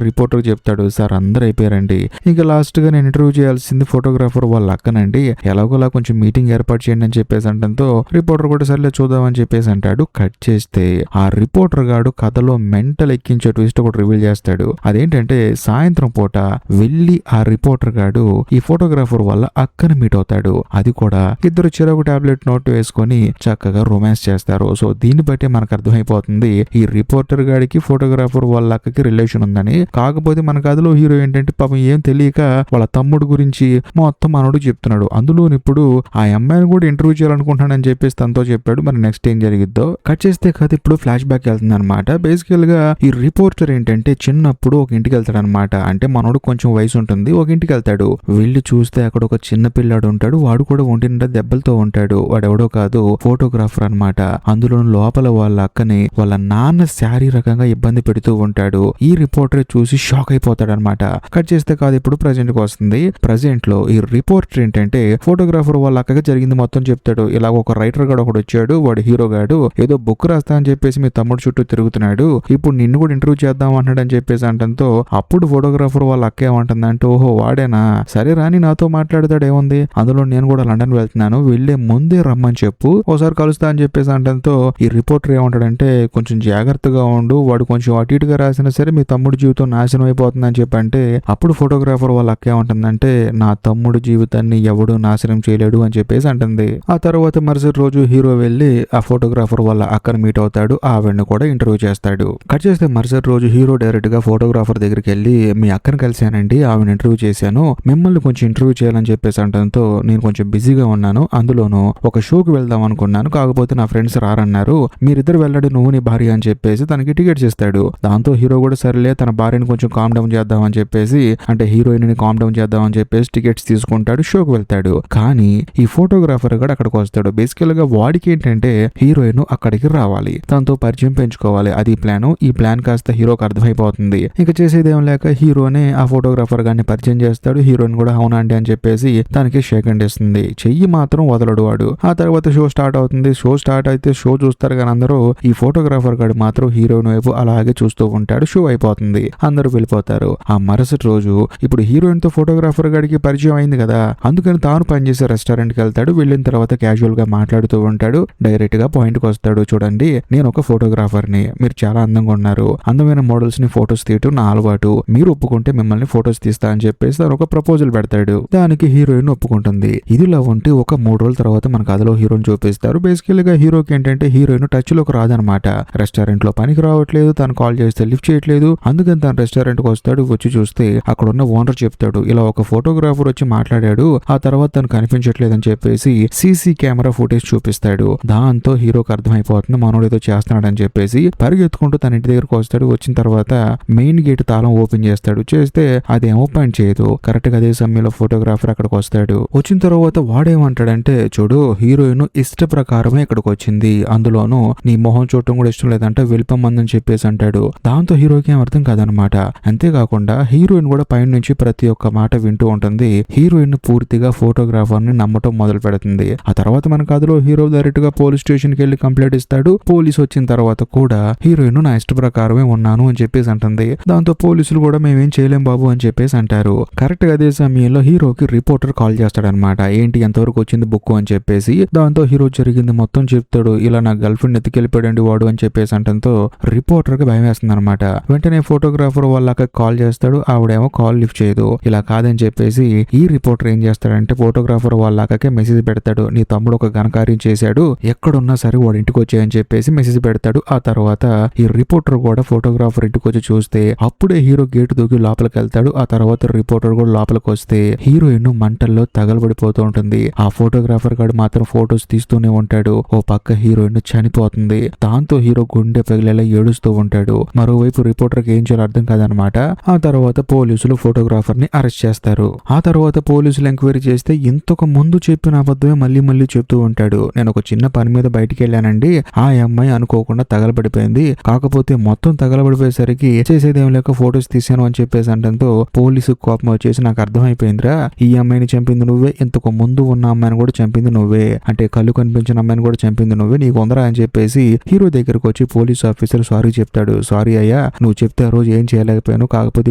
[SPEAKER 1] రిపోర్టర్ చెప్తాడు, సార్ అందరూ అయిపోయారండి, ఇంకా లాస్ట్ గా నేను ఇంటర్వ్యూ చేయాల్సింది ఫోటోగ్రాఫర్ వాళ్ళ అక్కనండి, ఎలాగోలా కొంచెం మీటింగ్ ఏర్పాటు చేయండి అని చెప్పేసి అంటంతో రిపోర్టర్ కూడా సర్లే చూద్దామని చెప్పేసి అంటాడు. కట్ చేస్తే ఆ రిపోర్టర్ గాడు కథలో మెంటల్ ఎక్కించే ట్విస్ట్ ఒకటి రివీల్ చేస్తాడు. అదేంటంటే సాయంత్రం పూట వెళ్ళి ఆ రిపోర్టర్ గాడు ఈ ఫోటోగ్రాఫర్ వల్ల అక్కని మీట్ అవుతాడు. అది కూడా ఇద్దరు చెరొక టాబ్లెట్ నోట్ వేసుకొని చక్కగా రొమాన్స్ చేస్తారు. సో దీన్ని బట్టి మనకు అర్థమైపోతుంది ఈ రిపోర్టర్ గాడికి ఫోటోగ్రాఫర్ వాళ్ళ అక్కకి రిలేషన్ ఉందని. కాకపోతే మన కథలో హీరో ఏంటంటే పాపం ఏం తెలియక వాళ్ళ తమ్ముడు గురించి మొత్తం మనోడు చెప్తున్నాడు. అందులో ఇప్పుడు ఆ అమ్మాయిని కూడా ఇంటర్వ్యూ చేయాలనుకుంటున్నానని చెప్పేసి తనతో చెప్పాడు. మరి నెక్స్ట్ ఏం జరిగిద్దో కట్ చేస్తే కథ ఇప్పుడు ఫ్లాష్ బ్యాక్ వెళ్తుంది అనమాట. బేసికల్ గా ఈ రిపోర్టర్ ఏంటంటే చిన్నప్పుడు ఒక ఇంటికి వెళ్తాడు అనమాట. అంటే మనోడు కొంచెం వయసు ఉంటుంది, ఒక ఇంటికి వెళ్తాడు. వెళ్ళి చూస్తే అక్కడ ఒక చిన్న పిల్లాడు ఉంటాడు. వాడు కూడా ఒంటి నిండా దెబ్బలతో ఉంటాడు. వాడెవడో కాదు, ఫోటోగ్రాఫర్ అనమాట. అందులో లోపల వాళ్ళ అక్కని వాళ్ళ నాన్న శారీరకంగా ఇబ్బంది పెడుతూ ఉంటాడు. ఈ రిపోర్టర్ చూసి షాక్ అయిపోతాడు అనమాట. కట్ చేస్తే కాదు ఇప్పుడు ప్రజెంట్ కి వస్తుంది. ప్రజెంట్ లో ఈ రిపోర్టర్ ఏంటంటే ఫోటోగ్రాఫర్ వాళ్ళ అక్కకి జరిగింది మొత్తం చెప్తాడు. ఇలా ఒక రైటర్ గాడు ఒకడు వచ్చాడు, వాడు హీరో గాడు ఏదో బుక్ రాస్తా అని చెప్పేసి మీ తమ్ముడు చుట్టూ తిరుగుతున్నాడు, ఇప్పుడు నిన్ను కూడా ఇంటర్వ్యూ చేద్దాం అంటాడు అని చెప్పేసి అంటంతో అప్పుడు ఫోటోగ్రాఫర్ వాళ్ళ అక్క ఏమంటుందంటే ఓహో వాడేనా, సరే రాని నాతో మాట్లాడతాడు ఏముంది, అందులో నేను కూడా లండన్ వెళ్తున్నాను, వెళ్లే ముందే రమ్మని చెప్పు, ఒకసారి కలుస్తా అని చెప్పేసి అంటంతో ఈ రిపోర్టర్ ఏమంటాడంటే కొంచెం జాగ్రత్తగా ఉండు, వాడు కొంచెం అటు ఇటుగా రాసినా సరే మీ తమ్ముడు జీవితం నాశనం అయిపోతుందని చెప్పంటే అప్పుడు ఫోటోగ్రాఫర్ వాళ్ళ అక్క ఏమంటుందంటే నా తమ్ముడు జీవితాన్ని ఎవడు నాశనం చేయలేడు అని చెప్పేసి అంటుంది. ఆ తర్వాత మరుసటి రోజు హీరో వెళ్ళి ఆ ఫోటోగ్రాఫర్ వాళ్ళ అక్కను మీట్ అవుతాడు. ఆవిడని కూడా ఇంటర్వ్యూ చేస్తాడు. కట్ చేస్తే మరుసటి రోజు హీరో డైరెక్ట్ గా ఫోటోగ్రాఫర్ దగ్గరికి వెళ్ళి మీ అక్కను కలిశానండి, ఆవిడ ఇంటర్వ్యూ చేశాను, మిమ్మల్ని కొంచెం ఇంటర్వ్యూ చేయాలని చెప్పేసి అంటంతో నేను కొంచెం బిజీగా ఉన్నాను, అందులోనూ ఒక షోకి వెళ్దాం అనుకున్నాను, కాకపోతే నా ఫ్రెండ్స్ రారన్నారు, మీరిద్దరు వెళ్ళండి నువ్వు నీ భార్య అని చెప్పేసి తనకి టికెట్స్ ఇస్తాడు. దాంతో హీరో కూడా సరేలే తన భార్యని కొంచెం కామ్ డౌన్ చేద్దాం అని చెప్పేసి అంటే హీరోయిన్ ని కామ్ డౌన్ చేద్దాం అని చెప్పేసి టికెట్స్ తీసుకుంటాడు, షోకి వెళ్తాడు. కానీ ఈ ఫోటోగ్రాఫర్ కూడా అక్కడికి వస్తాడు. బేసికల్ గా వాడికి ఏంటంటే హీరోయిన్ అక్కడికి రావాలి, తనతో పరిచయం పెంచుకోవాలి, అది ప్లాన్. ఈ ప్లాన్ కాస్త హీరోకి అర్థమైపోతుంది. ఇక చేసేది ఏం లేక హీరోనే ఆ ఫోటోగ్రాఫర్ గారిని పరిచయం చేస్తాడు. హీరోయిన్ కూడా అవునండి అని చెప్పేసి తనకి షేక్ హ్యాండ్ ఇస్తుంది. చెయ్యి మాత్రం వదలడు వాడు. ఆ తర్వాత షో స్టార్ట్ అవుతుంది. షో స్టార్ట్ అయితే షో చూస్తారు కానీ అందరూ ఈ ఫోటోగ్రాఫర్ గారు మాత్రం హీరోయిన్ వైపు అలాగే చూస్తూ ఉంటాడు. షో అయిపోతుంది, అందరూ వెళ్ళిపోతారు. ఆ మరుసటి రోజు ఇప్పుడు హీరోయిన్ తో ఫోటోగ్రాఫర్ గారికి పరిచయం అయింది కదా, అందుకని తాను పనిచేసే రెస్టారెంట్ కి వెళ్తాడు. వెళ్ళిన తర్వాత క్యాజువల్ గా మాట్లాడుతూ ఉంటాడు. డైరెక్ట్ గా పాయింట్ కి వస్తాడు. చూడండి నేను ఒక ఫోటోగ్రాఫర్ ని, మీరు చాలా అందంగా ఉన్నారు, అందమైన మోడల్స్ ని ఫోటోస్ తీయటం నా అలవాటు, మీరు ఒప్పుకుంటే మిమ్మల్ని ఫోటోస్ తీస్తా అని చెప్పేసి తను ఒక ప్రపోజల్ పెడతాడు. దానికి హీరోయిన్ ఒప్పుకుంటుంది. ఇదిలా ఉంటే ఒక 3 రోజుల తర్వాత మన కథలో హీరోయిన్ చూపిస్తారు. బేసికల్ గా హీరోకి ఏంటంటే హీరోయిన్ టచ్ లోకి రాదనమాట. రెస్టారెంట్ లో పనికి రావట్లేదు, తను కాల్ చేస్తే లిఫ్ట్ చేయట్లేదు, అందుకని తను రెస్టారెంట్ కి వస్తాడు. వచ్చి చూస్తే అక్కడ ఉన్న ఓనర్ చెప్తాడు ఇలా ఒక ఫోటోగ్రాఫర్ వచ్చి మాట్లాడాడు, ఆ తర్వాత తను కనిపించట్లేదు అని చెప్పేసి సీసీ కెమెరా కెమెరా ఫుటేజ్ చూపిస్తాడు. దాంతో హీరోకి అర్థమైపోతుంది మనోడు ఏదో చేస్తున్నాడు అని చెప్పేసి పరిగెత్తుకుంటూ తన ఇంటి దగ్గరకు వస్తాడు. వచ్చిన తర్వాత మెయిన్ గేట్ తాళం ఓపెన్ చేస్తాడు. చేస్తే అది ఓపెన్ చేయదు. కరెక్ట్ గా అదే సమయంలో ఫోటోగ్రాఫర్ అక్కడికి వస్తాడు. వచ్చిన తర్వాత వాడేమంటాడంటే, చూడు హీరోయిన్ ఇష్ట ప్రకారమే ఇక్కడికి వచ్చింది, అందులోనూ నీ మొహం చూడటం కూడా ఇష్టం లేదంటే వెళ్ళిపోమందని చెప్పేసి అంటాడు. దాంతో హీరోకి ఏం అర్థం కాదనమాట. అంతేకాకుండా హీరోయిన్ కూడా పైన నుంచి ప్రతి ఒక్క మాట వింటూ ఉంటుంది. హీరోయిన్ పూర్తిగా ఫోటోగ్రాఫర్ ని నమ్మటం మొదలు పెడుతుంది. ఆ తర్వాత మన కథలో హీరో డైరెక్ట్ గా పోలీస్ స్టేషన్ కి వెళ్లి కంప్లైంట్ ఇస్తాడు. పోలీస్ వచ్చిన తర్వాత కూడా హీరోయిన్ నా ఇష్ట ప్రకారమే ఉన్నాను అని చెప్పేసి అంటుంది. దాంతో పోలీసులు కూడా మేమేం చేయలేం బాబు అని చెప్పేసి అంటారు. కరెక్ట్ గా అదే సమయంలో హీరోకి రిపోర్టర్ కాల్ చేస్తాడనమాట. ఏంటి ఎంతవరకు వచ్చింది బుక్ అని చెప్పేసి. దాంతో హీరో జరిగింది మొత్తం చెప్తాడు. ఇలా నా గర్ల్ ఫ్రెండ్ ఎత్తుకెళ్ళిపోయాడండి వాడు అని చెప్పేసి అంటంతో రిపోర్టర్ కి భయం వేస్తుంది అనమాట. వెంటనే ఫోటోగ్రాఫర్ వాళ్ళకి కాల్ చేస్తాడు. ఆవిడేమో కాల్ లిఫ్ట్ చేయదు. ఇలా కాదని చెప్పేసి ఈ రిపోర్టర్ ఏం చేస్తాడంటే ఫోటోగ్రాఫర్ వాళ్ళకే మెసేజ్ పెడతాడు. నీ తమ్ముడు ఒక ఘనకార్యం చేశాడు, ఎక్కడున్నా సరే వాడు ఇంటికి వచ్చాయని చెప్పేసి మెసేజ్ పెడతాడు. ఆ తర్వాత ఈ రిపోర్టర్ కూడా ఫోటోగ్రాఫర్ ఇంటికి వచ్చి చూస్తే అప్పుడే హీరో గేటు దూకి లోపలికి వెళ్తాడు. ఆ తర్వాత రిపోర్టర్ కూడా లోపలికి వస్తే హీరోయిన్ మంటల్లో తగలబడిపోతూ ఉంటుంది. ఆ ఫోటోగ్రాఫర్ గాడు మాత్రం ఫొటోస్ తీస్తూనే ఉంటాడు. ఓ పక్క హీరోయిన్ చనిపోతుంది. దాంతో హీరో గుండె పగిలేలా ఏడుస్తూ ఉంటాడు. మరోవైపు రిపోర్టర్ కి ఏం చేయాలో అర్థం కాదనమాట. ఆ తర్వాత పోలీసులు ఫోటోగ్రాఫర్ ని అరెస్ట్ చేస్తారు. ఆ తర్వాత పోలీసులు ఎంక్వైరీ చేస్తే ఇంతకు ముందు చెప్పిన అబద్ధమే మళ్ళీ మళ్ళీ చెప్తూ ఉంటాడు. నేను ఒక చిన్న పని మీద బయటికి వెళ్ళానండి, ఆ అమ్మాయి అనుకోకుండా తగలబడిపోయింది, కాకపోతే మొత్తం తగలబడిపోయేసరికి చేసేదేం లేక ఫొటోస్ తీసాను అని చెప్పేసి అంటంతో పోలీసు కోపం వచ్చేసి నాకు అర్థమైపోయిందిరా, ఈ అమ్మాయిని చంపింది నువ్వే, ఇంతకు ముందు ఉన్న అమ్మాయిని కూడా చంపింది నువ్వే, అంటే కళ్ళు కనిపించిన అమ్మాయిని కూడా చంపింది నువ్వే, నీకు ఉందరా అని చెప్పేసి హీరో దగ్గరకు వచ్చి పోలీస్ ఆఫీసర్ సారీ చెప్తాడు. సారీ అయ్యా, నువ్వు చెప్తే ఆ రోజు ఏం చేయలేకపోయాను, కాకపోతే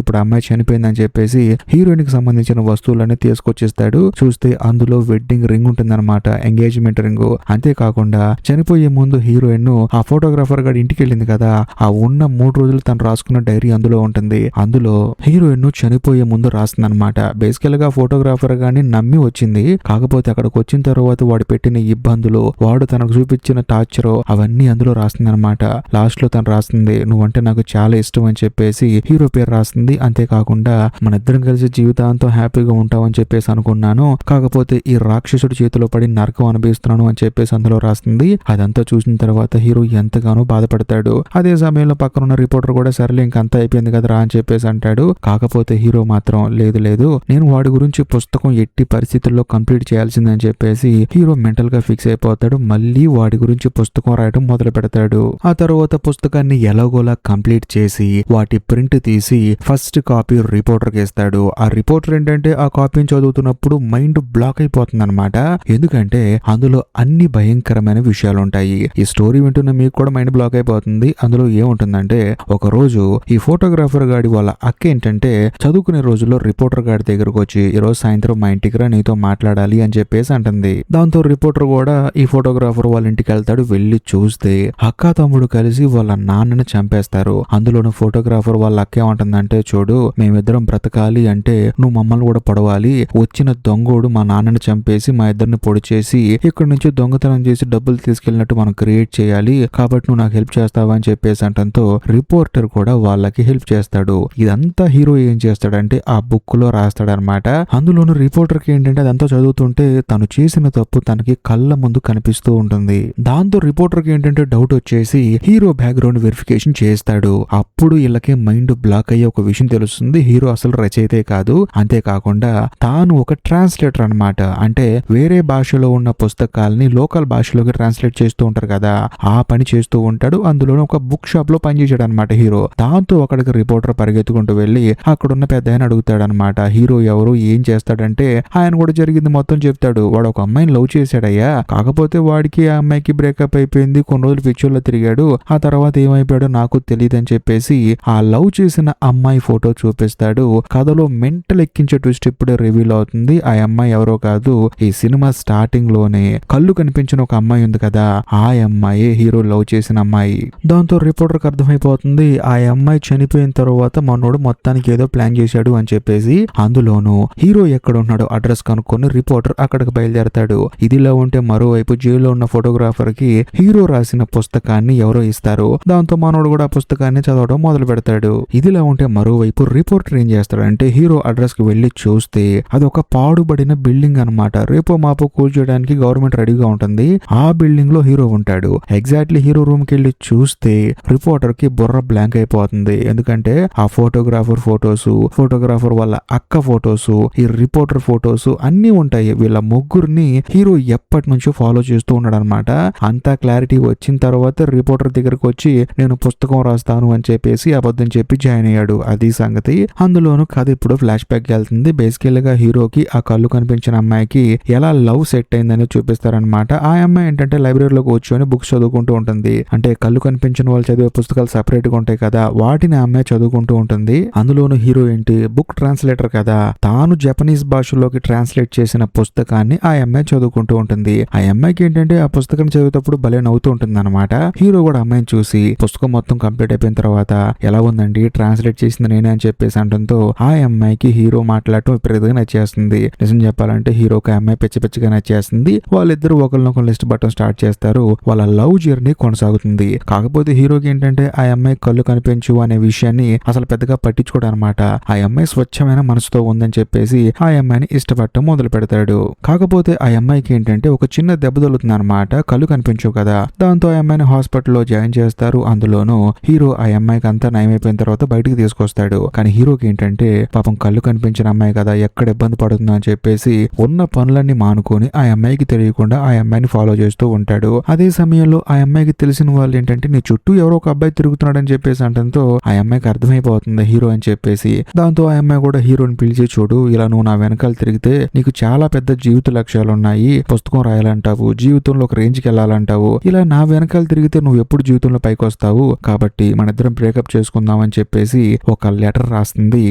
[SPEAKER 1] ఇప్పుడు అమ్మాయి చనిపోయిందని చెప్పేసి హీరోయిన్ కి సంబంధించిన వస్తువులన్నీ తీసుకొచ్చేస్తాడు. చూస్తే అందులో వెడ్డింగ్ రింగ్ ఉంటుందన్నమాట, ఎంగేజ్మెంట్ రింగ్. అంతేకాకుండా చనిపోయే ముందు హీరోయిన్ ఆ ఫోటోగ్రాఫర్ గారి ఇంటికి వెళ్ళింది కదా, ఆ ఉన్న 3 రోజులు తను రాసుకున్న డైరీ అందులో ఉంటుంది. అందులో హీరోయిన్ చనిపోయే ముందు రాస్తుందన్నమాట. బేసికల్ గా ఫోటోగ్రాఫర్ గాని నమ్మి వచ్చింది, కాకపోతే అక్కడికి వచ్చిన తర్వాత వాడు పెట్టిన ఇబ్బందులు, వాడు తనకు చూపించిన టార్చర్ అవన్నీ అందులో రాస్తుందన్నమాట. లాస్ట్ లో తను రాస్తుంది, నువ్వంటే నాకు చాలా ఇష్టం అని చెప్పేసి హీరో పేరు రాస్తుంది. అంతేకాకుండా మన ఇద్దరం కలిసి జీవితాంతం హ్యాపీగా ఉంటామని చెప్పేసి అనుకున్నాను, కాకపోతే ఈ రాక్షసుడి చేతిలో పడి నరకం అనుభవిస్తున్నాను అని చెప్పేసి అందులో రాస్తుంది. అదంతా చూసిన తర్వాత హీరో ఎంతగానో బాధపడతాడు. అదే సమయంలో పక్కనున్న రిపోర్టర్ కూడా సరేలే ఇంకంతా అయిపోయింది కదా రా అని చెప్పేసి అంటాడు. కాకపోతే హీరో మాత్రం లేదు లేదు, నేను వాడి గురించి పుస్తకం ఎట్టి పరిస్థితుల్లో కంప్లీట్ చేయాల్సిందని చెప్పేసి హీరో మెంటల్ గా ఫిక్స్ అయిపోతాడు. మళ్ళీ వాడి గురించి పుస్తకం రాయడం మొదలు పెడతాడు. ఆ తర్వాత పుస్తకాన్ని ఎలాగోలా కంప్లీట్ చేసి వాటి ప్రింట్ తీసి ఫస్ట్ కాపీ రిపోర్టర్ కి ఇస్తాడు. ఆ రిపోర్టర్ ఏంటంటే ఆ కాపీని చదువుతున్నప్పుడు మైండ్ బ్లాక్ అయిపోతుంది అనమాట. ఎందుకంటే అందులో అన్ని భయంకరమైన విషయాలు ఉంటాయి. ఈ స్టోరీ వింటున్న మీకు కూడా మైండ్ బ్లాక్ అయిపోతుంది. అందులో ఏముంటుందంటే, ఒక రోజు ఈ ఫోటోగ్రాఫర్ గాడి వాళ్ళ అక్క ఏంటంటే చదువుకునే రోజుల్లో రిపోర్టర్ గాడి దగ్గరకు వచ్చి ఈ రోజు సాయంత్రం మా ఇంటికి రా, నీతో మాట్లాడాలి అని చెప్పేసి అంటుంది. దాంతో రిపోర్టర్ కూడా ఈ ఫోటోగ్రాఫర్ వాళ్ళ ఇంటికి వెళ్తాడు. వెళ్లి చూస్తే అక్క తమ్ముడు కలిసి వాళ్ళ నాన్నని చంపేస్తారు. అందులోనూ ఫోటోగ్రాఫర్ వాళ్ళ అక్క ఏమంటుందంటే, చూడు మేమిద్దరం బ్రతకాలి అంటే నువ్వు మమ్మల్ని కూడా పొడవాలి, వచ్చిన దొంగోడు మా నాన్నని చంపేసి మా ఇద్దరిని పొడి చేసి ఇక్కడి నుంచి దొంగతనం చేసి డబ్బులు తీసుకెళ్ళినట్టు మనం క్రియేట్ చేయాలి, కాబట్టి నువ్వు నాకు హెల్ప్ చేస్తావా అని చెప్పేసి అంటంతో రిపోర్టర్ కూడా వాళ్ళకి హెల్ప్ చేస్తాడు. ఇదంతా హీరో ఏం చేస్తాడంటే ఆ బుక్ లో రాస్తాడనమాట. అందులోను రిపోర్టర్ కి ఏంటంటే అదంతా చదువుతుంటే తను చేసిన తప్పు తనకి కళ్ళ ముందు కనిపిస్తూ ఉంటుంది. దాంతో రిపోర్టర్ కి ఏంటంటే డౌట్ వచ్చేసి హీరో బ్యాక్గ్రౌండ్ వెరిఫికేషన్ చేస్తాడు. అప్పుడు వీళ్ళకి మైండ్ బ్లాక్ అయ్యే ఒక విషయం తెలుస్తుంది, హీరో అసలు రచయితే కాదు, అంతేకాకుండా తాను ఒక ట్రాన్స్లేటర్ అనమాట. అంటే వేరే భాషలో ఉన్న పుస్తకాలని లోకల్ భాషలోకి ట్రాన్స్లేట్ చేస్తూ ఉంటారు కదా, ఆ పని చేస్తూ ఉంటాడు. అందులోనే ఒక బుక్ షాప్ లో పనిచేసాడు అనమాట హీరో. దాంతో అక్కడికి రిపోర్టర్ పరిగెత్తుకుంటూ వెళ్లి అక్కడున్న పెద్ద ఆయన అడుగుతాడు అనమాట, హీరో ఎవరు ఏం చేస్తాడంటే ఆయన కూడా జరిగింది మొత్తం చెప్తాడు. వాడు ఒక అమ్మాయిని లవ్ చేశాడయ్యా, కాకపోతే వాడికి ఆ అమ్మాయికి బ్రేకప్ అయిపోయింది, కొన్ని రోజులు పిక్చర్లో తిరిగాడు, ఆ తర్వాత ఏమైపోయాడో నాకు తెలియదు అని చెప్పేసి ఆ లవ్ చేసిన అమ్మాయి ఫోటో చూపిస్తాడు. కథలో మెంటల్ ఎక్కించే ట్విస్ట్ ఇప్పుడే రివీల్ అవుతుంది. ఆ అమ్మాయి ఎవరో కాదు, ఈ సినిమా స్టార్టింగ్ లోనే కళ్ళు కనిపించిన ఒక అమ్మాయి ఉంది కదా, ఆ అమ్మాయి హీరో లవ్ చేసిన అమ్మాయి. దాంతో రిపోర్టర్ కి అర్థమైపోతుంది ఆ అమ్మాయి చనిపోయిన తర్వాత మనోడు మొత్తానికి ఏదో ప్లాన్ చేశాడు అని చెప్పేసి. అందులోనూ హీరో ఎక్కడ ఉన్నాడో అడ్రస్ కనుక్కొని రిపోర్టర్ అక్కడికి బయలుదేరతాడు. ఇదిలా ఉంటే మరోవైపు జైల్లో ఉన్న ఫోటోగ్రాఫర్ కి హీరో రాసిన పుస్తకాన్ని ఎవరో ఇస్తారు. దాంతో మనోడు కూడా ఆ పుస్తకాన్ని చదవడం మొదలు పెడతాడు. ఇదిలా ఉంటే మరోవైపు రిపోర్టర్ ఏం చేస్తాడంటే హీరో అడ్రస్ కి వెళ్లి చూస్తే అది ఒక పాడుబడిన బిల్డింగ్ అనమాట. రేపో మాపో కూల్చేయడానికి గవర్నమెంట్ రెడీగా ఉంటుంది. ఆ బిల్డింగ్ లో హీరో ఉంటాడు. ఎగ్జాక్ట్లీ హీరో రూమ్ కి వెళ్ళి చూస్తే రిపోర్టర్ కి బుర్ర బ్లాంక్ అయిపోతుంది. ఎందుకంటే ఆ ఫోటోగ్రాఫర్ వాళ్ళ అక్క ఫొటోస్, ఈ రిపోర్టర్ ఫొటోస్ అన్ని ఉంటాయి. వీళ్ళ ముగ్గురిని హీరో ఎప్పటి నుంచో ఫాలో చేస్తూ ఉన్నాడు అనమాట. అంతా క్లారిటీ వచ్చిన తర్వాత రిపోర్టర్ దగ్గరకు వచ్చి నేను పుస్తకం రాస్తాను అని చెప్పేసి అబద్ధం చెప్పి జాయిన్ అయ్యాడు. అది సంగతి. అందులోను కథ ఇప్పుడు ఫ్లాష్ బ్యాక్ వెళ్తుంది. బేసికల్ గా హీరోకి ఆ కళ్ళు కనిపించిన అమ్మాయికి ఎలా లవ్ సెట్ అయిందని చూపిస్తారనమాట. ఆ అమ్మాయి ఏంటంటే లైబ్రరీలో కూర్చొని బుక్స్ చదువుకుంటూ ఉంటుంది. అంటే కళ్ళు కనిపించిన వాళ్ళు చదివే పుస్తకాలు సపరేట్ గా ఉంటాయి కదా, వాటిని ఆ అమ్మాయి చదువుకుంటూ ఉంటుంది. అందులోను హీరో ఏంటి బుక్ ట్రాన్స్లేటర్ కదా, తాను జపనీస్ భాషలోకి ట్రాన్స్లేట్ చేసిన పుస్తకాన్ని ఆ అమ్మాయి చదువుకుంటూ ఉంటుంది. ఆ అమ్మాయికి ఏంటంటే ఆ పుస్తకం చదివేటప్పుడు భలే నవ్వుతూ ఉంటుంది అనమాట. హీరో కూడా అమ్మాయిని చూసి పుస్తకం మొత్తం కంప్లీట్ అయిపోయిన తర్వాత ఎలా ఉందండి, ట్రాన్స్లేట్ చేసింది నేనే అని చెప్పేసి అంటంతో ఆ అమ్మాయికి హీరో మాట్లాడటం విపరీతంగా నచ్చేస్తుంది. నిజం చెప్పాలంటే హీరోకి ఆ అమ్మాయి పిచ్చి పిచ్చిగా నచ్చేస్తుంది. వాళ్ళిద్దరు ఒకరినొకరు ఇష్టపడటం స్టార్ట్ చేస్తారు. వాళ్ళ లవ్ జర్నీ కొనసాగుతుంది. కాకపోతే హీరోకి ఏంటంటే ఆ అమ్మాయి కళ్ళు కనిపించు అనే విషయాన్ని అసలు పెద్దగా పట్టించుకోడు అనమాట. ఆ అమ్మాయి స్వచ్ఛమైన మనసుతో ఉందని చెప్పేసి ఆ అమ్మాయిని ఇష్టపడటం మొదలు పెడతాడు. కాకపోతే ఆ అమ్మాయికి ఏంటంటే ఒక చిన్న దెబ్బ తగులుతుంది అనమాట. కళ్ళు కనిపించవు కదా, దాంతో ఆ అమ్మాయిని హాస్పిటల్లో జాయిన్ చేస్తారు. అందులోనూ హీరో ఆ అమ్మాయికి అంతా నయమైపోయిన తర్వాత బయటికి తీసుకొస్తాడు. కానీ హీరోకి ఏంటంటే పాపం కళ్ళు కనిపించిన అమ్మాయి కదా, ఎక్కడ ఇబ్బంది పడుతుందో అని చెప్పేసి ఉన్న పనులన్నీ మానుకొని ఆ అమ్మాయికి తెలియకుండా ఆ అమ్మాయిని ఫాలో చేస్తూ ఉంటాడు. అదే సమయంలో ఆ అమ్మాయికి తెలిసిన వాళ్ళు ఏంటంటే నీ చుట్టూ ఎవరో ఒక అబ్బాయి తిరుగుతున్నాడు అని చెప్పేసి అంటంతో ఆ అమ్మాయికి అర్థమైపోతుంది హీరో అని చెప్పేసి. దాంతో ఆ అమ్మాయి కూడా హీరోని పిలిచి చూడు, ఇలా నువ్వు నా వెనకాల తిరిగితే నీకు చాలా పెద్ద జీవిత లక్ష్యాలు ఉన్నాయి. పుస్తకం రాయాలంటావు, జీవితంలో ఒక రేంజ్కి వెళ్ళాలంటావు. ఇలా నా వెనకాల తిరిగితే నువ్వు ఎప్పుడు జీవితంలో పైకి వస్తావు, కాబట్టి మన ఇద్దరం బ్రేకప్ చేసుకుందాం అని చెప్పేసి ఒక లెటర్ రాస్తుంది.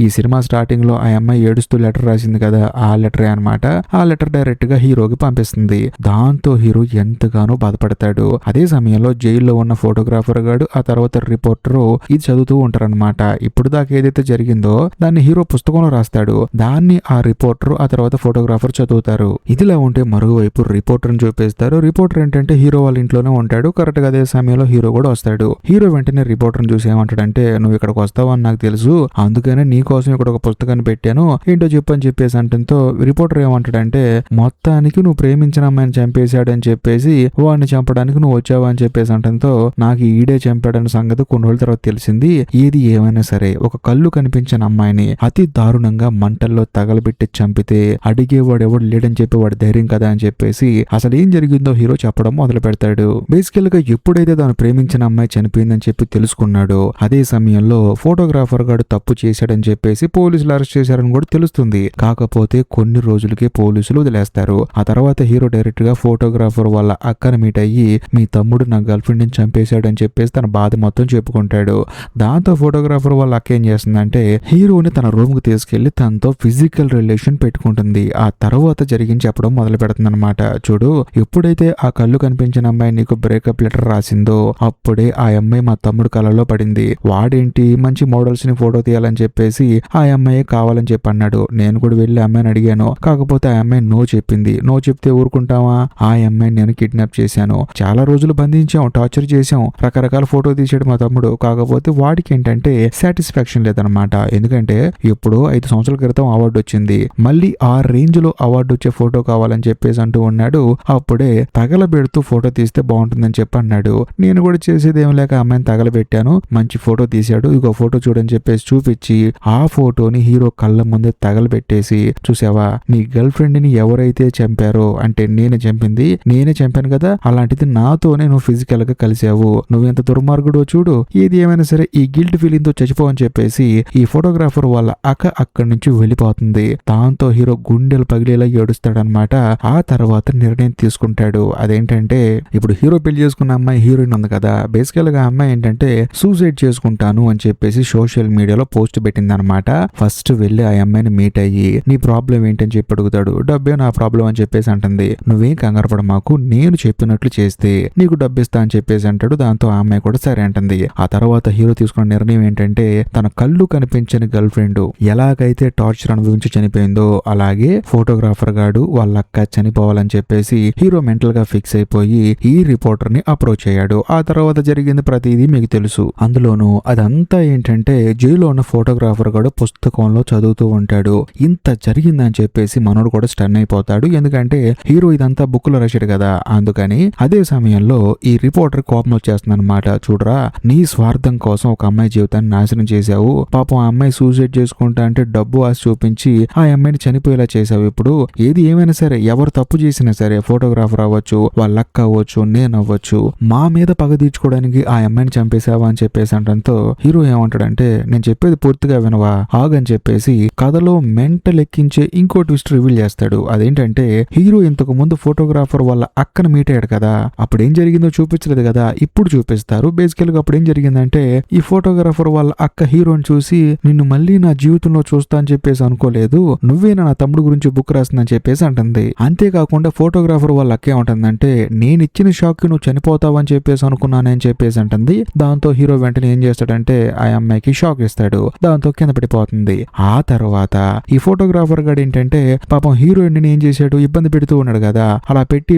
[SPEAKER 1] ఈ సినిమా స్టార్టింగ్ లో ఆ అమ్మాయి ఏడుస్తూ లెటర్ రాసింది కదా, ఆ లెటరే అనమాట. ఆ లెటర్ డైరెక్ట్ గా హీరోకి పంపిస్తుంది. దాంతో హీరో ఎంతగానో బాధపడతాడు. అదే సమయంలో జైల్లో ఉన్న ఫోటోగ్రాఫర్ గాడు ఆ తర్వాత రిపోర్టర్ ఇది చదువుతూ ఉంటారనమాట. ఇప్పుడు దాకా ఏదైతే జరిగిందో దాన్ని హీరో పుస్తకంలో రాస్తాడు. దాన్ని ఆ రిపోర్టర్ ఆ తర్వాత ఫోటోగ్రాఫర్ చదువుతారు. ఇదిలా ఉంటే మరోవైపు రిపోర్టర్ ని చూపిస్తారు. రిపోర్టర్ ఏంటంటే హీరో వాళ్ళ ఇంట్లోనే ఉంటాడు. కరెక్ట్ గా అదే సమయంలో హీరో కూడా వస్తాడు. హీరో వెంటనే రిపోర్టర్ ని చూసి ఏమంటాడంటే నువ్వు ఇక్కడికి వస్తావు అని నాకు తెలుసు, అందుకనే నీ కోసం ఇక్కడ ఒక పుస్తకాన్ని పెట్టాను, ఏంటో చెప్పు అని చెప్పేసి అంటంతో రిపోర్టర్ ఏమంటాడంటే మొత్తానికి నువ్వు ప్రేమించిన అమ్మాయిని చంపేశాడు అని చెప్పేసి వాడిని చంపడానికి నువ్వు వచ్చావు అని చెప్పేసి అంటంతో నాకు ఈడే చంపాడన్న సంగతి కొన్ని రోజుల తర్వాత తెలిసింది. ఏది ఏమైనా సరే ఒక కళ్ళు కనిపించిన అమ్మాయిని అతి దారుణంగా మంటల్లో తగలబెట్టి చంపితే అడిగేవాడు ఎవడు లేడని చెప్పి వాడు ధైర్యం కదా అని చెప్పేసి అసలు ఏం జరిగిందో హీరో చెప్పడం మొదలు పెడతాడు. బేసికల్ గా ఎప్పుడైతే తాను ప్రేమించిన అమ్మాయి చనిపోయిందని చెప్పి తెలుసుకున్నాడో అదే సమయంలో ఫోటోగ్రాఫర్ గాడు తప్పు చేశాడని చెప్పేసి పోలీసులు అరెస్ట్ చేశారని కూడా తెలుస్తుంది. కాకపోతే కొన్ని రోజులకే పోలీసులు వదిలేస్తారు. ఆ తర్వాత హీరో డైరెక్ట్ గా ఫోటోగ్రాఫర్ వాళ్ళ అక్కని మీట్ అయ్యి మీ తమ్ముడు నా గర్ల్ ఫ్రెండ్ ని చంపేశాడని చెప్పేసి తన బాధ మొత్తం చెప్పుకుంటాడు. దాంతో ఫోటోగ్రాఫర్ వాళ్ళ అక్క ఏం చేస్తుందంటే హీరోని తన రూమ్ కు తీసుకెళ్లి తనతో ఫిజికల్ రిలేషన్ పెట్టుకుంటుంది. ఆ తర్వాత జరిగించి చెప్పడం మొదలు పెడుతుంది అనమాట. చూడు, ఎప్పుడైతే ఆ కళ్ళు కనిపించిన అమ్మాయి నీకు బ్రేకప్ లెటర్ రాసిందో అప్పుడే ఆ అమ్మాయి మా తమ్ముడు కలలో పడింది. వాడేంటి మంచి మోడల్స్ ని ఫోటో తీయాలని చెప్పేసి ఆ అమ్మాయి కావాలని చెప్పి అన్నాడు. నేను కూడా వెళ్ళి అమ్మాయిని అడిగాను. కాకపోతే ఆ అమ్మాయి నో చెప్పింది. నో చెప్తే ఊరుకుంటావా? ఆ అమ్మాయిని నేను కిడ్నాప్ చేశాను. చాలా రోజులు బంధించాం, టార్చర్ చేశాం, రకరకాల ఫోటో తీసాడు మా తమ్ముడు. కాకపోతే వాడికి ఏంటంటే సాటిస్ఫాక్షన్ లేదనమాట. ఎందుకంటే ఎప్పుడో 5 సంవత్సరాల క్రితం అవార్డు వచ్చింది, మళ్ళీ ఆ రేంజ్ లో అవార్డు వచ్చే ఫోటో కావాలని చెప్పేసి అంటూ ఉన్నాడు. అప్పుడే తగలబెడుతూ ఫోటో తీస్తే బాగుంటుందని చెప్పి అన్నాడు. నేను కూడా చేసేది ఏం లేక అమ్మాయిని తగలబెట్టాను. మంచి ఫోటో తీశాడు, ఇగో ఫోటో చూడని చెప్పేసి చూపించి ఆ ఫోటోని హీరో కళ్ళ ముందే తగలబెట్టేసి చూసావా నీ గర్ల్ ఫ్రెండ్ ని ఎవరైతే చంపారో, అంటే నేనే చంపాను కదా, అలాంటిది నాతోనే నువ్వు ఫిజికల్ గా కలిసావు, నువ్వెంత దుర్మార్గుడో చూడు, ఏది ఏమైనా సరే ఈ గిల్ట్ ఫీలింగ్ తో చచ్చిపోవని చెప్పేసి ఈ ఫోటోగ్రాఫర్ వాళ్ళ అక్క అక్కడి నుంచి వెళ్ళిపోతుంది. దాంతో హీరో గుండెలు పగిలేలా ఏడుస్తాడనమాట. ఆ తర్వాత నిర్ణయం తీసుకుంటాడు. అదేంటంటే ఇప్పుడు హీరో పెళ్లి చేసుకున్న అమ్మాయి హీరోయిన్ ఉంది కదా, బేసికల్ గా అమ్మాయి ఏంటంటే సూసైడ్ చేసుకుంటాను అని చెప్పేసి సోషల్ మీడియాలో పోస్ట్ పెట్టింది అనమాట. ఫస్ట్ వెళ్ళి ఆ అమ్మాయిని మీట్ అయ్యి నీ ప్రాబ్లం ఏంటని చెప్పి అడుగుతాడు. డబ్బే నా ప్రాబ్లం అని చెప్పేసి అంటుంది. నువ్వేం కంగారు పడ మాకు, నేను చెప్పినట్లు చేస్తే నీకు డబ్బిస్తా అని చెప్పేసి అంటాడు. దాంతో ఆ అమ్మాయి కూడా సరే అంటుంది. ఆ తర్వాత హీరో తీసుకున్న నిర్ణయం ఏంటంటే తన కళ్ళు కనిపించని గర్ల్ ఫ్రెండ్ ఎలాగైతే టార్చర్ అనుభవించి చనిపోయిందో అలాగే ఫోటోగ్రాఫర్ గాడు వాళ్ళ అక్క చనిపోవాలని చెప్పేసి హీరో మెంటల్ గా ఫిక్స్ అయిపోయి ఈ రిపోర్టర్ ని అప్రోచ్ అయ్యాడు. ఆ తర్వాత జరిగింది ప్రతిదీ మీకు తెలుసు. అందులోనూ అదంతా ఏంటంటే జైల్లో ఉన్న ఫోటోగ్రాఫర్ గాడు పుస్తకంలో చదువుతూ ఉంటాడు. ఇంత జరిగిందని చెప్పేసి మనోడు కూడా స్టన్ అయిపోతాడు. ఎందుకంటే హీరో ఇదంతా బుక్ లో రాశాడు కదా అందుకని. అదే సమయంలో ఈ రిపోర్టర్ కోపం వచ్చేస్తుంది అనమాట. చూడరా, నీ స్వార్థం కోసం ఒక అమ్మాయి జీవితాన్ని నాశనం చేశావు. పాపం ఆ అమ్మాయి సూసైడ్ చేసుకుంటా అంటే డబ్బు ఆశ చూపించి ఆ అమ్మాయిని చనిపోయేలా చేశావు. ఇప్పుడు ఏది ఏమైనా సరే, ఎవరు తప్పు చేసినా సరే, ఫోటోగ్రాఫర్ అవ్వచ్చు, వాళ్ళ అక్క అవ్వచ్చు, నేను అవ్వచ్చు, మా మీద పగ తీర్చుకోవడానికి ఆ అమ్మాయిని చంపేశావా అని చెప్పేసి అంటంతో హీరో ఏమంటాడంటే, నేను చెప్పేది పూర్తిగా వినవా, ఆగని చెప్పేసి కథలో మెంటల్ ఎక్కించే ఇంకో ట్విస్ట్ రివీల్ చేస్తాడు. అదేంటంటే హీరో ఇంతకు ముందు ఫోటోగ్రాఫర్ వాళ్ళ అక్కను మీట్ అయ్యాడు కదా, అప్పుడు ఏం జరిగిందో చూపించలేదు కదా, ఇప్పుడు చూపిస్తారు. బేసికల్ గా అప్పుడు ఏం జరిగిందంటే, ఈ ఫోటోగ్రాఫర్ వాళ్ళ అక్క హీరోని చూసి, నిన్ను మళ్ళీ నా జీవితంలో చూస్తా అని చెప్పేసి అనుకోలేదు, నువ్వేనా నా తమ్ముడు గురించి బుక్ రాస్తుందని చెప్పేసి అంటుంది. అంతేకాకుండా ఫోటోగ్రాఫర్ వాళ్ళ అక్క ఏమంటుందంటే, నేను ఇచ్చిన షాక్ కి నువ్వు చనిపోతావని చెప్పేసి అనుకున్నానని చెప్పేసి అంటుంది. దాంతో హీరో వెంటనే ఏం చేస్తాడంటే ఆ అమ్మాయికి షాక్ ఇస్తాడు. దాంతో కింద పడిపోతుంది. ఆ తర్వాత ఈ ఫోటోగ్రాఫర్ గాడు ఏంటంటే పాపం హీరోయిన్ ని ఏం చేశాడు, ఇబ్బంది పెడుతూ ఉన్నాడు కదా, అలా పెట్టి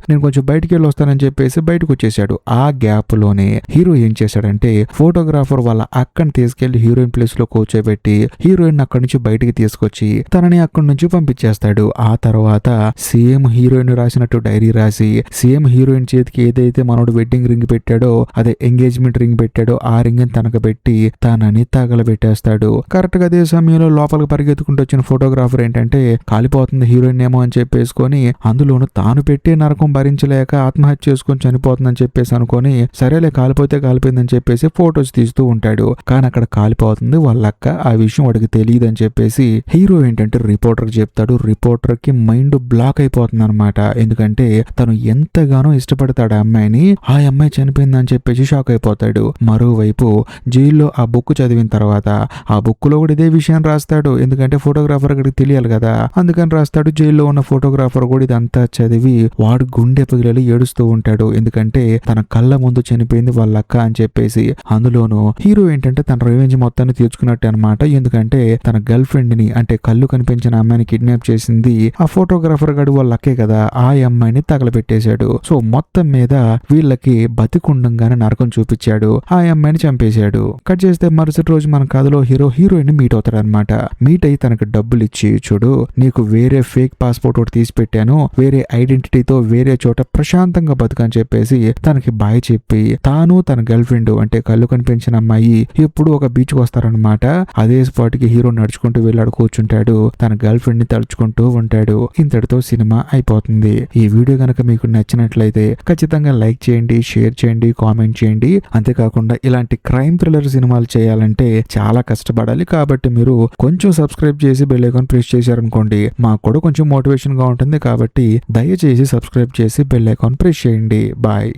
[SPEAKER 1] నేను కొంచెం బయటికి వెళ్ళి వస్తానని చెప్పేసి బయటకు వచ్చేసాడు. ఆ గ్యాప్ లోనే హీరో ఏం చేశాడంటే ఫోటోగ్రాఫర్ వాళ్ళ అక్కని తీసుకెళ్లి హీరోయిన్ ప్లేస్ లో కూర్చోబెట్టి హీరోయిన్ అక్కడి నుంచి బయటికి తీసుకొచ్చి తనని అక్కడి నుంచి పంపించేస్తాడు. ఆ తర్వాత సేమ్ హీరోయిన్ రాసినట్టు డైరీ రాసి సేమ్ హీరోయిన్ చేతికి ఏదైతే మనోడు వెడ్డింగ్ రింగ్ పెట్టాడో, అదే ఎంగేజ్మెంట్ రింగ్ పెట్టాడో, ఆ రింగ్ తనకు పెట్టి తనని తగలబెట్టేస్తాడు. కరెక్ట్ గా అదే సమయంలో లోపలికి పరిగెత్తుకుంటూ వచ్చిన ఫోటోగ్రాఫర్ ఏంటంటే కాలిపోతుంది హీరోయిన్ ఏమో అని చెప్పేసుకొని, అందులోను తాను పెట్టే నరకం భరించలేక ఆత్మహత్య చేసుకొని చనిపోతుందని చెప్పేసి అనుకొని, సరేలే కాలిపోతే కాలిపోయిందని చెప్పేసి ఫొటోస్ తీస్తూ ఉంటాడు. కానీ అక్కడ కాలిపోతుంది వాళ్ళ అక్క. ఆ విషయం వాడికి తెలియదు అని చెప్పేసి హీరో ఏంటంటే రిపోర్టర్ చెప్తాడు. రిపోర్టర్ కి మైండ్ బ్లాక్ అయిపోతుంది అనమాట. ఎందుకంటే తను ఎంతగానో ఇష్టపడతాడు ఆ అమ్మాయిని, ఆ అమ్మాయి చనిపోయిందని చెప్పేసి షాక్ అయిపోతాడు. మరోవైపు జైల్లో ఆ బుక్ చదివిన తర్వాత ఆ బుక్ లో కూడా ఇదే విషయం రాస్తాడు. ఎందుకంటే ఫోటోగ్రాఫర్ గడికి తెలియాలి కదా, అందుకని రాస్తాడు. జైల్లో ఉన్న ఫోటోగ్రాఫర్ కూడా ఇదంతా చదివి వాడు గుండె పగిలి ఏడుస్తూ ఉంటాడు. ఎందుకంటే తన కళ్ళ ముందు చనిపోయింది వాళ్ళ అక్క అని చెప్పేసి. అందులోనూ హీరో ఏంటంటే తన రివెంజ్ మొత్తాన్ని తీర్చుకున్నట్టు అనమాట. ఎందుకంటే తన గర్ల్ ఫ్రెండ్ ని, అంటే కళ్ళు కనిపించిన అమ్మాయిని కిడ్నాప్ చేసింది ఆ ఫోటోగ్రాఫర్ గడు వాళ్ళ అక్కే కదా, ఆ అమ్మాయిని తగలబెట్టేశాడు. సో మొత్తం మీద వీళ్ళకి బతికుండంగానే నరకం చూపించాడు, ఆ అమ్మాయిని చంపేశాడు. కట్ చేస్తే మరుసటి రోజు మన కథలో హీరోయిన్ మీట్ అవుతాడు అనమాట. మీట్ అయ్యి తనకు డబ్బులు ఇచ్చి, చూడు నీకు వేరే ఫేక్ పాస్పోర్ట్ ఒకటి తీసి పెట్టాను, వేరే ఐడెంటిటీతో వేరే చోట ప్రశాంతంగా బతుకని చెప్పేసి తనకి బాయ్ చెప్పి తాను తన గర్ల్ ఫ్రెండ్, అంటే కళ్ళు కనిపించిన అమ్మాయి ఎప్పుడు ఒక బీచ్ కి వస్తారనమాట. అదే స్పాట్ కి హీరో నడుచుకుంటూ వెళ్ళాడు, కూర్చుంటాడు, తన గర్ల్ ఫ్రెండ్ ని తలుచుకుంటూ ఉంటాడు. ఇంతటితో సినిమా అయిపోతుంది. ఈ వీడియో కనుక మీకు నచ్చినట్లయితే ఖచ్చితంగా లైక్ చేయండి, షేర్ చేయండి, కామెంట్ చేయండి. అంతేకాకుండా ఇలాంటి క్రైమ్ థ్రిల్లర్ సినిమాలు చేయాలంటే చాలా కష్టపడాలి. కాబట్టి మీరు కొంచెం సబ్స్క్రైబ్ చేసి బెల్ ఐకాన్ ప్రెస్ చేశారనుకోండి, మాకు కూడా కొంచెం మోటివేషన్ గా ఉంటుంది. కాబట్టి దయచేసి సబ్స్క్రైబ్ చేసి బెల్ ఐకాన్ ప్రెస్ చేయండి. బాయ్.